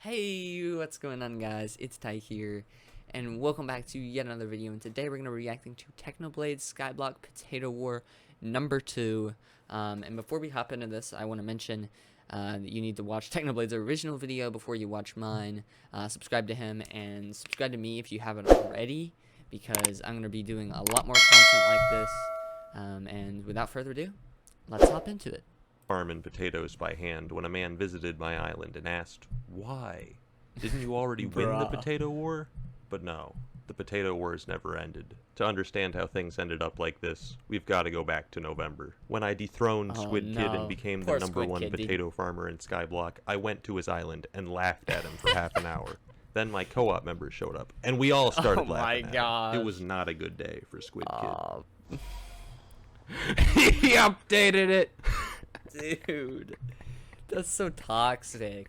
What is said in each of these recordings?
Hey, what's going on, guys? It's Ty here, and welcome back to yet another video. And today we're going to be reacting to Technoblade's Skyblock Potato War number 2. And before we hop into this, I want to mention that you need to watch Technoblade's original video before you watch mine. Subscribe to him and subscribe to me if you haven't already, because I'm going to be doing a lot more content like this. And without further ado, let's hop into it. Farming potatoes by hand when a man visited my island and asked, "Why? Didn't you already win the potato war?" But no, the potato wars never ended. To understand how things ended up like this, we've got to go back to November. When I dethroned Squid Kid and became the #1 potato farmer in Skyblock, I went to his island and laughed at him for half an hour. Then my co-op members showed up, and we all started laughing at him. It was not a good day for Squid Kid. He updated it. Dude, that's so toxic.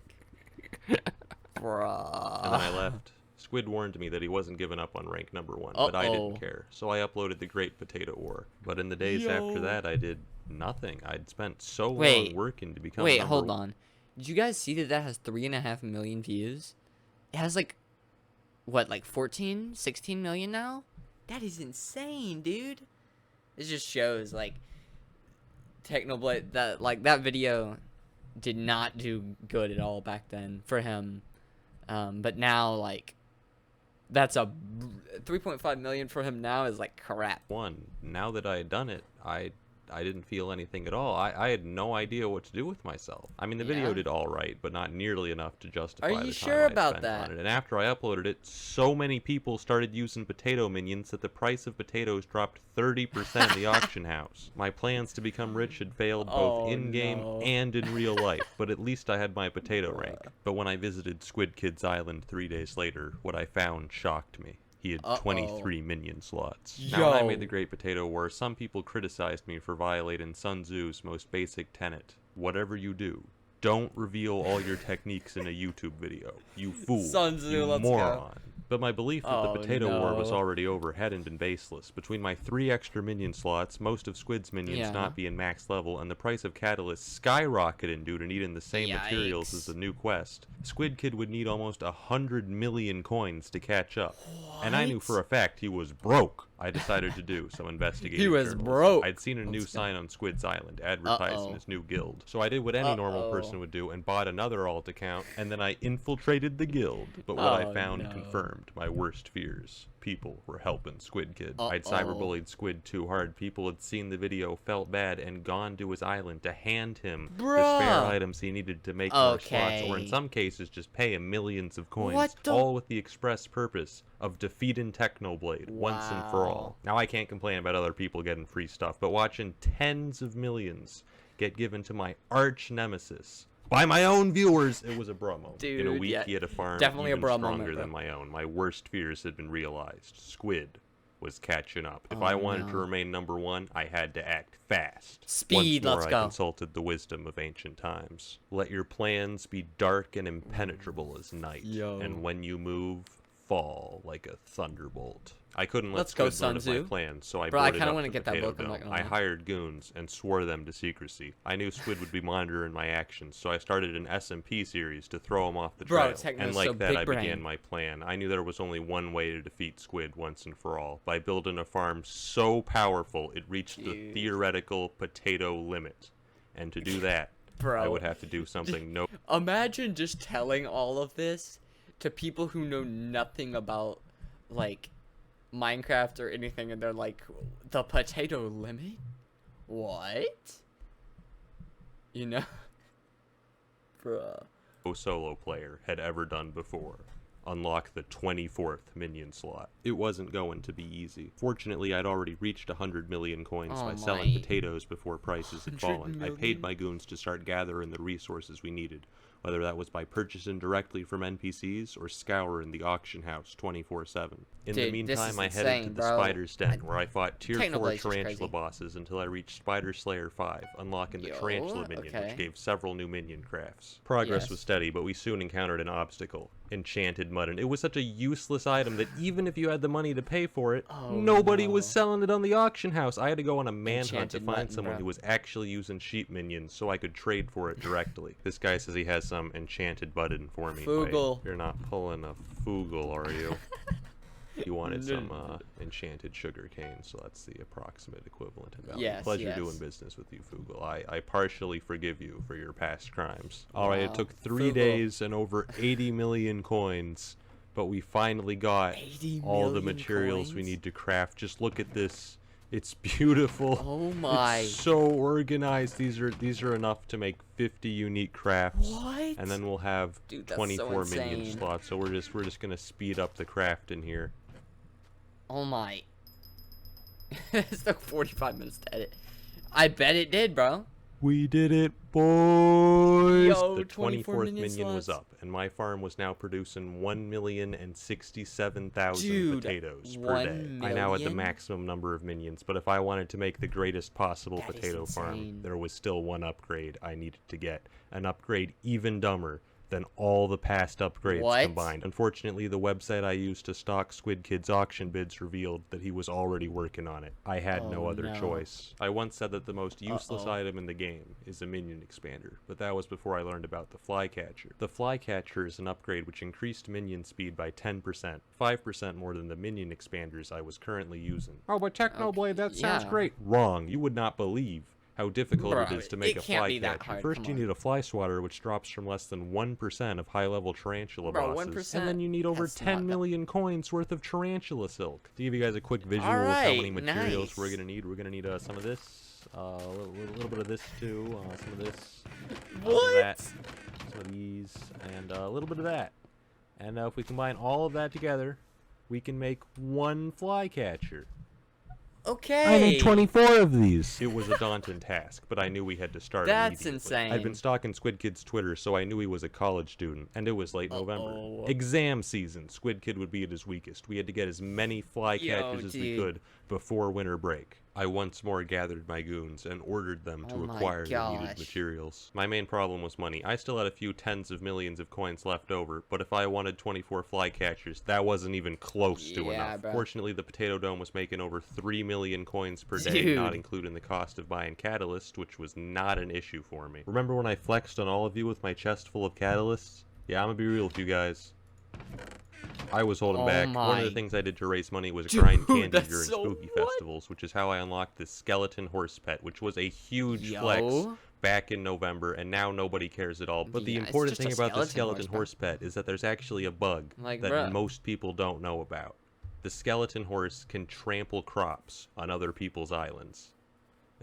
Bruh. And then I left. Squid warned me that he wasn't giving up on rank #1, but I didn't care. So I uploaded the Great Potato War. But in the days after that, I did nothing. I'd spent so long working to become Wait, hold on. Did you guys see that has 3.5 million views? It has like, what, like 14, 16 million now? That is insane, dude. It just shows, like, Technoblade, that video did not do good at all back then for him, but now, like, that's a 3.5 million for him now is like crap. Now that I had done it, I didn't feel anything at all. I had no idea what to do with myself. I mean, the video did all right, but not nearly enough to justify the time I spent on it. And after I uploaded it, so many people started using potato minions that the price of potatoes dropped 30% in the auction house. My plans to become rich had failed both in-game and in real life, but at least I had my potato rank. But when I visited Squid Kid's island 3 days later, what I found shocked me. He had 23 minion slots. Now when I made the Great Potato War, some people criticized me for violating Sun Tzu's most basic tenet. Whatever you do, don't reveal all your techniques in a YouTube video. You fool. Sun Tzu, you let's moron. go. But my belief that the potato war was already over hadn't been baseless. Between my 3 extra minion slots, most of Squid's minions not being max level, and the price of catalysts skyrocketing due to needing the same materials as the new quest, Squid Kid would need almost 100 million coins to catch up. And I knew for a fact he was broke. I decided to do some investigating. He was broke. I'd seen a new sign on Squid's Island advertising his new guild. So I did what any normal person would do and bought another alt account, and then I infiltrated the guild. But what I found confirmed my worst fears. People were helping Squid Kid. I'd cyberbullied Squid too hard. People had seen the video, felt bad, and gone to his island to hand him the spare items he needed to make more slots, or in some cases just pay him millions of coins, all with the express purpose of defeating Technoblade once and for all. Now I can't complain about other people getting free stuff, but watching tens of millions get given to my arch nemesis by my own viewers, it was a bro moment. In a week, he had a farm definitely even stronger than my own. My worst fears had been realized. Squid was catching up. If I wanted to remain #1, I had to act fast. Speed, let's go. I consulted the wisdom of ancient times. Let your plans be dark and impenetrable as night, and when you move, fall like a thunderbolt. I couldn't let Squid learn of my plans, so I boarded up the potato dome. I hired goons and swore them to secrecy. I knew Squid would be monitoring my actions, so I started an SMP series to throw him off the trail. And like that, I began my plan. I knew there was only one way to defeat Squid once and for all, by building a farm so powerful it reached the theoretical potato limit. And to do that, I would have to do something Imagine just telling all of this to people who know nothing about, like, Minecraft or anything, and they're like, the potato limit? What? You know? Bruh. No solo player had ever done before. Unlock the 24th minion slot. It wasn't going to be easy. Fortunately, I'd already reached 100 million coins by selling potatoes before prices had fallen. I paid my goons to start gathering the resources we needed, whether that was by purchasing directly from NPCs or scouring the auction house 24/7. In the meantime, I headed to the Spider's Den, where I fought tier 4 tarantula bosses until I reached Spider Slayer 5, unlocking the tarantula minion, which gave several new minion crafts. Progress was steady, but we soon encountered an obstacle. Enchanted mud, and it was such a useless item that even if you had the money to pay for it, nobody was selling it on the auction house. I had to go on a manhunt to find someone who was actually using sheep minions so I could trade for it directly. This guy says he has some enchanted button for me. Foogle. Wait, you're not pulling a foogle, are you? You wanted some enchanted sugar cane, so that's the approximate equivalent of value. Yes, Pleasure yes. doing business with you, Foogle. I partially forgive you for your past crimes. Alright, it took 3 Foogle. days and over 80 million coins, but we finally got all the materials we need to craft. Just look at this. It's beautiful. Oh my. It's so organized. These are enough to make 50 unique crafts. What? And then we'll have Dude, that's 24 so minion insane. slots. So we're just gonna speed up the craft in here. Oh my. It took 45 minutes to edit. I bet it did, bro. We did it, boys! Yo, The 24 24th minion minion was slots. up, and my farm was now producing 1,067,000 Dude, potatoes per 1 day. I now had the million? maximum number of minions, but if I wanted to make the greatest possible That is potato farm, insane. there was still one upgrade I needed to get. An upgrade even dumber than all the past upgrades What? combined. Unfortunately, the website I used to stock Squid Kid's auction bids revealed that he was already working on it. I had no other no. choice. I once said that the most useless item in the game is a minion expander, but that was before I learned about the flycatcher. The flycatcher is an upgrade which increased minion speed by 10%, 5% more than the minion expanders I was currently using. Oh, but Technoblade, that sounds yeah. great. Wrong. You would not believe how difficult Bro, it is to make it a can't be that flycatcher. hard, First, come you on. need a fly swatter, which drops from less than 1% of high-level tarantula Bro, bosses, 1%? and then you need over That's 10 not million coins worth of tarantula silk. To give you guys a quick visual of how Alright, many materials nice. we're gonna need some of this, a little bit of this too, some of this, some of that, some of these, and a little bit of that. And if we combine all of that together, we can make one flycatcher. Okay. I need 24 of these. It was a daunting task, but I knew we had to start That's immediately. insane. I'd been stalking Squid Kid's Twitter, so I knew he was a college student, and it was late November. Exam season. Squid Kid would be at his weakest. We had to get as many flycatchers as we dude. could before winter break. I once more gathered my goons and ordered them to Oh my acquire the needed gosh. materials. My main problem was money. I still had a few tens of millions of coins left over, but if I wanted 24 flycatchers, that wasn't even close to Yeah, enough. bro. Fortunately, the Potato Dome was making over 3 million coins per day, not Dude. including the cost of buying catalyst, which was not an issue for me. Remember when I flexed on all of you with my chest full of catalysts? Yeah, I'm gonna be real with you guys. I was holding back. One of the my- things I did to raise money was grind candy that's during so spooky what? festivals, which is how I unlocked the skeleton horse pet, which was a huge Yo. flex back in November, and now nobody cares at all. But the Yeah, it's important just thing a about the skeleton skeleton horse, horse pet is that there's actually a bug Like, that bruh. most people don't know about. The skeleton horse can trample crops on other people's islands.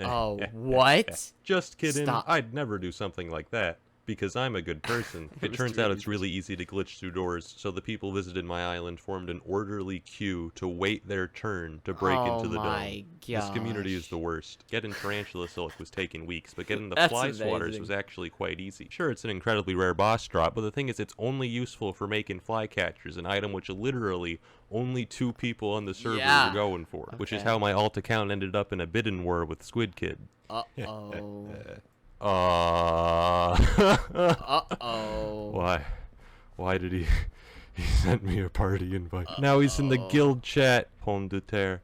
Oh, what? Just kidding. Stop. I'd never do something like that. Because I'm a good person. It turns out it's really easy to glitch through doors, so the people visited my island formed an orderly queue to wait their turn to break into the dome. This community is the worst. Getting tarantula silk was taking weeks, but getting the That's fly swatters amazing. was actually quite easy. Sure, it's an incredibly rare boss drop, but the thing is it's only useful for making flycatchers, an item which literally only 2 people on the server Yeah. were going for, which is Okay. how my alt account ended up in a bidding war with Squid Kid. Uh-oh. Uh-oh. Why did he sent me a party invite? Now he's in the guild chat, Pomme de terre.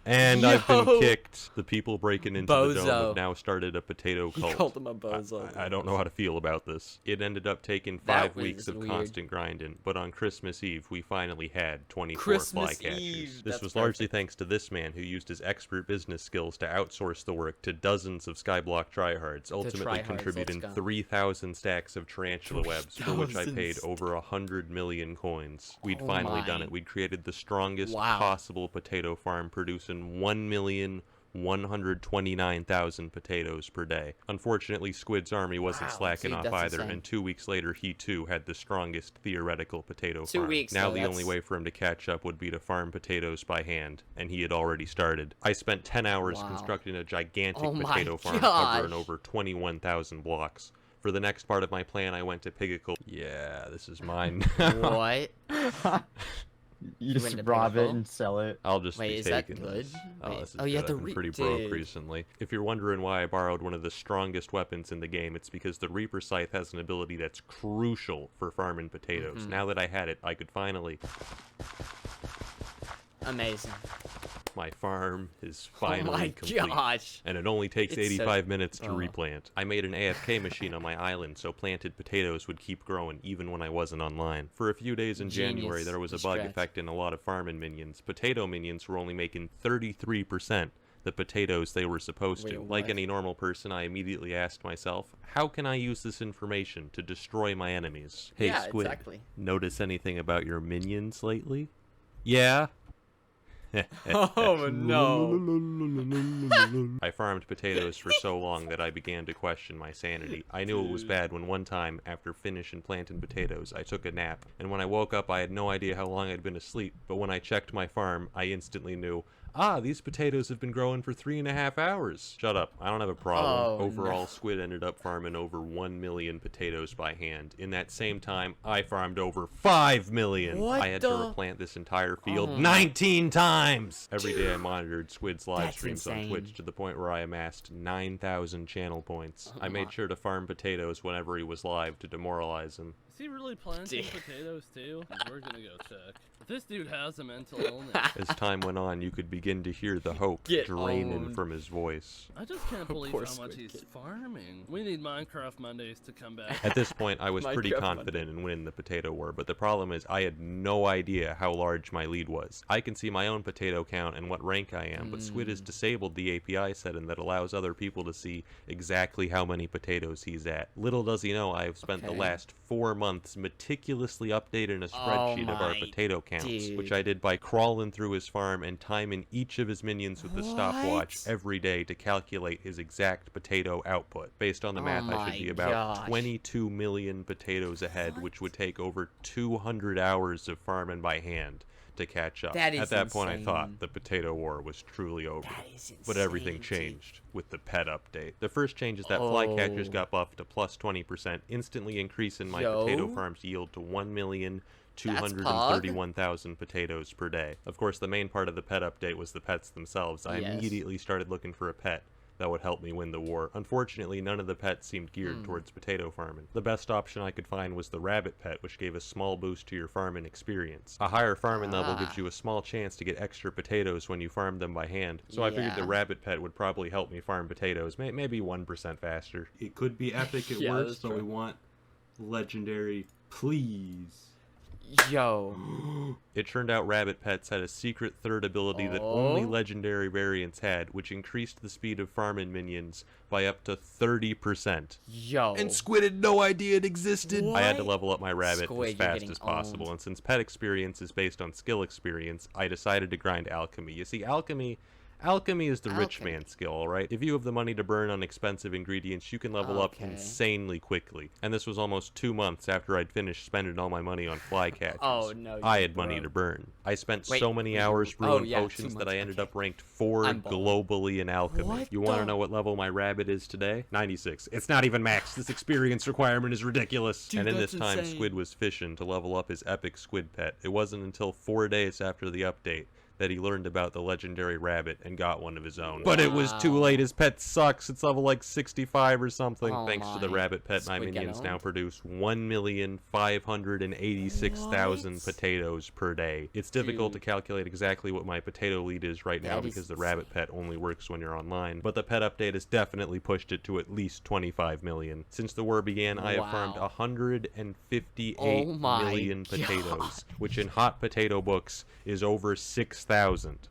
And I've been Yo. kicked. The people breaking into the dome Bozo. have now started a potato He cult. called him a bozo. I don't know how to feel about this. It ended up taking That 5 weeks was of weird. constant grinding, but on Christmas Eve, we finally had 24 Christmas flycatchers. Eve, This that's was largely perfect. thanks to this man who used his expert business skills to outsource the work to dozens of Skyblock tryhards, ultimately tryhards, contributing let's go. 3,000 stacks of tarantula webs, for which I paid 3,000 over 100 million coins. We'd Oh finally done my. it. We'd created the strongest Wow. possible potato farm, producing 1,129,000 potatoes per day. Unfortunately, Squid's army wasn't Wow, slacking dude, off that's either, insane. and 2 weeks later, he too had the strongest theoretical potato 2 farm. weeks, Now though, the only that's- way for him to catch up would be to farm potatoes by hand, and he had already started. I spent 10 hours Wow. constructing a gigantic Oh my potato farm gosh. covering over 21,000 blocks. For the next part of my plan, I went to Pigacle. Yeah, this is mine. What? You went just to rob it Pigacle? and sell it. I'll just Wait, be is that taking good? this. Wait, Oh, this is oh, you have good. to I've been read pretty broke it. recently. If you're wondering why I borrowed one of the strongest weapons in the game, it's because the Reaper Scythe has an ability that's crucial for farming potatoes. Mhm. Now that I had it, I could finally... Amazing. My farm is finally complete. Oh my gosh. And it only takes It's 85 minutes to replant. I made an AFK machine on my island so planted potatoes would keep growing even when I wasn't online. For a few days in January, there was a bug affecting a lot of farming minions. Potato minions were only making 33% the potatoes they were supposed to. Like any normal person, I immediately asked myself, how can I use this information to destroy my enemies? Hey, Squid, notice anything about your minions lately? Yeah? Oh no. I farmed potatoes for so long that I began to question my sanity. I knew it was bad when one time, after finishing planting potatoes, I took a nap. And when I woke up, I had no idea how long I'd been asleep. But when I checked my farm, I instantly knew, these potatoes have been growing for 3.5 hours. Shut up. I don't have a problem. Overall, Squid ended up farming over 1 million potatoes by hand. In that same time, I farmed over 5 million. I had to replant this entire field 19 times. Every day I monitored Squid's live streams on Twitch to the point where I amassed 9,000 channel points. I made sure to farm potatoes whenever he was live to demoralize him. Is he really planting potatoes too? We're gonna go check. If this dude has a mental illness. As time went on, you could begin to hear the hope draining from his voice. I just can't believe how much he's farming. We need Minecraft Mondays to come back. At this point, I was pretty confident in winning the potato war, but the problem is I had no idea how large my lead was. I can see my own potato count and what rank I am, but Squid has disabled the API setting that allows other people to see exactly how many potatoes he's at. Little does he know I have spent the last 4 months meticulously updating a spreadsheet of our potato counts, which I did by crawling through his farm and timing each of his minions with the stopwatch every day to calculate his exact potato output. Based on the math, I should be about 22 million potatoes ahead, which would take over 200 hours of farming by hand to catch up. At that point, I thought the potato war was truly over. But everything changed with the pet update. The first change is that flycatchers got buffed to plus 20%, instantly increasing my potato farm's yield to 1,231,000 potatoes per day. Of course, the main part of the pet update was the pets themselves. I immediately started looking for a pet that would help me win the war. Unfortunately, none of the pets seemed geared towards potato farming. The best option I could find was the rabbit pet, which gave a small boost to your farming experience. A higher farming level gives you a small chance to get extra potatoes when you farm them by hand, so I figured the rabbit pet would probably help me farm potatoes, maybe 1% faster. It could be epic at worst, so we want legendary, please. Yo. It turned out rabbit pets had a secret third ability that only legendary variants had, which increased the speed of farming minions by up to 30%. Yo. And Squid had no idea it existed. I had to level up my rabbit as fast as possible, and since pet experience is based on skill experience, I decided to grind alchemy. You see, alchemy is the rich man's skill, alright? If you have the money to burn on expensive ingredients, you can level up insanely quickly. And this was almost 2 months after I'd finished spending all my money on flycatchers. I had money to burn. I spent so many hours brewing potions that I ended up ranked 4 globally in alchemy. You want to know what level my rabbit is today? 96. It's not even max. This experience requirement is ridiculous. And in this time, Squid was fishing to level up his epic squid pet. It wasn't until 4 days after the update that he learned about the legendary rabbit and got one of his own. But it was too late. His pet sucks. It's level like 65 or something. Thanks to the rabbit pet, my minions now produce 1,586,000 potatoes per day. It's difficult to calculate exactly what my potato lead is right now because the rabbit pet only works when you're online, but the pet update has definitely pushed it to at least 25 million. Since the war began, I have farmed 158 million potatoes, which in hot potato books is over 6,000.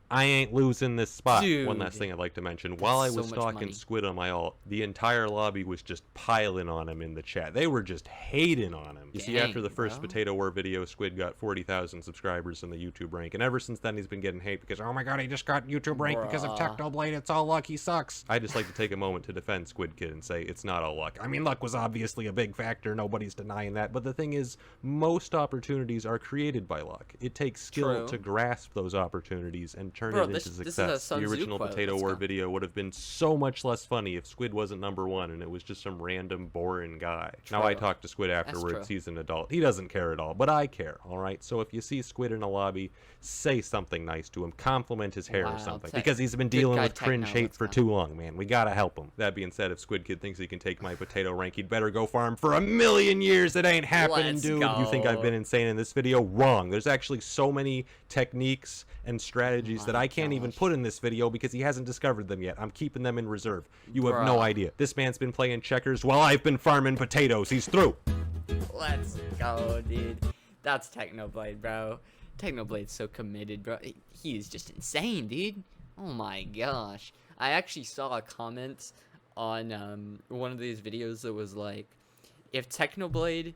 I ain't losing this spot. One last thing I'd like to mention. While I was stalking Squid on my ult, the entire lobby was just piling on him in the chat. They were just hating on him. You see, after the first Potato War video, Squid got 40,000 subscribers in the YouTube rank, and ever since then he's been getting hate because, oh my god, he just got YouTube rank because of Technoblade. It's all luck. He sucks. I just like to take a moment to defend Squid Kid and say it's not all luck. I mean, luck was obviously a big factor. Nobody's denying that. But the thing is, most opportunities are created by luck. It takes skill to grasp those opportunities and turn it into success. The original Potato War video would have been so much less funny if Squid wasn't #1 and it was just some random boring guy. Now I talked to Squid afterwards. He's an adult. He doesn't care at all, but I care, alright? So if you see Squid in a lobby, say something nice to him. Compliment his hair or something. Because he's been dealing with cringe hate for too long, man. We gotta help him. That being said, if Squid Kid thinks he can take my potato rank, he'd better go farm for 1,000,000 years. It ain't happening, dude. You think I've been insane in this video? Wrong. There's actually so many techniques and and strategies that I can't even put in this video because he hasn't discovered them yet. I'm keeping them in reserve. You have no idea. This man's been playing checkers while I've been farming potatoes. He's through. Let's go, dude. That's Technoblade, bro. Technoblade's so committed, bro. He is just insane, dude. Oh my gosh. I actually saw a comment on one of these videos that was like, if Technoblade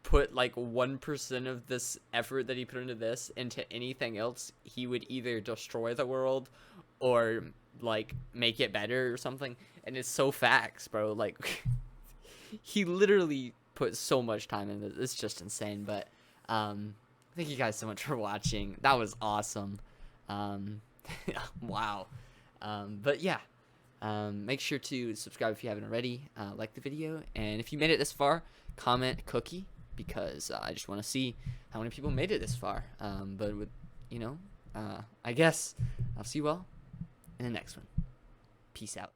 put like 1% of this effort that he put into this into anything else, he would either destroy the world or like make it better or something. And it's so facts, bro. Like he literally put so much time into this. It's just insane. But thank you guys so much for watching. That was awesome. Wow. But yeah, make sure to subscribe if you haven't already, like the video, and if you made it this far, comment cookie, because I just want to see how many people made it this far. But with, I guess I'll see you all in the next one. Peace out.